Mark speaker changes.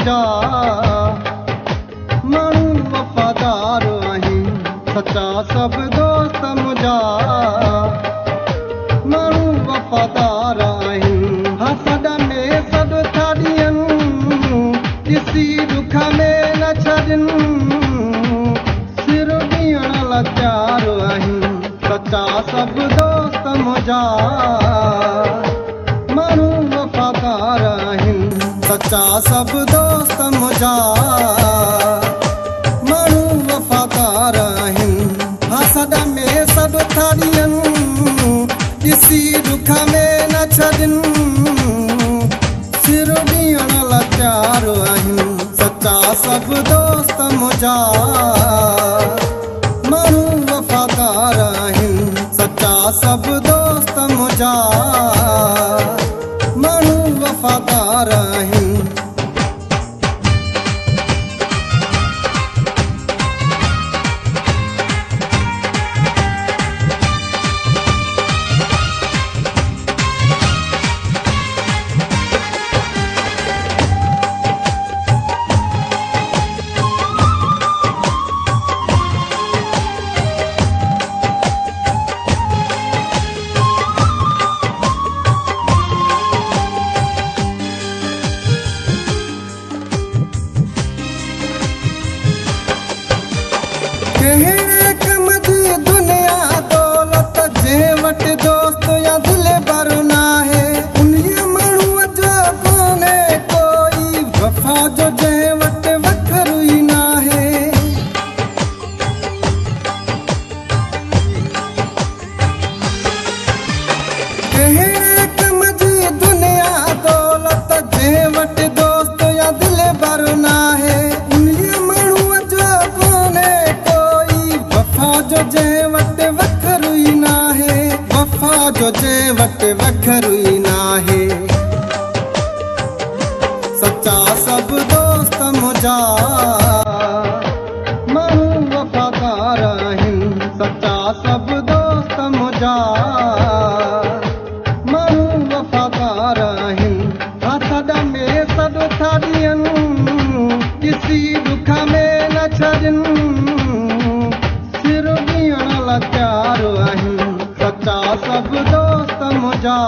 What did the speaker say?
Speaker 1: मुझा माण्हू वफ़ादार आहिनि सचा सभु दोस्त मुझा माण्हू वफ़ादार आहिनि हसद में सॾु था ॾियनि ॾिसी दुख में न छॾनि सिर ॾियण लाचार आहिनि सचा सभु दोस्त मुझा माण्हू वफ़ादार आहिनि सचा सभु दोस्त मुझा माण्हू वफ़ादार आहिनि हसद में सॾु था ॾियनि ॾिसी दुख में न छॾनि सिर ॾियण लाचार आहिनि सचा सभु दोस्त मुझा माण्हू वफ़ादार आहिनि सचा सभु दोस्त मुझा माण्हू वफ़ादार आहिनि कहिड़े कम जी दुनिया दौलत जे वटि दोस्त या दिल भर नाहे उन्हीअ माण्हूअ जो कोन्हे कोई वफ़ा जो जंहिं वटि वखरु ई नाहे कहिड़े कम जी दुनिया दौलत जे वटि दोस्त या दिल भर नाहे उन्हीअ माण्हूअ जो कोन्हे वफ़ा जो जंहिं वटि वखरु ई नाहे वफ़ा जो जंहिं वटि वखरु ई नाहे सचा सभु दोस्त मुझा माण्हू वफ़ादार आहिनि सचा सभु दोस्त मुझा माण्हू वफ़ादार आहिनि हसद में सॾु था ॾियनि ॾिसी दुख में न छॾनि लाचार आहिनि सचा सभु दोस्त मुझा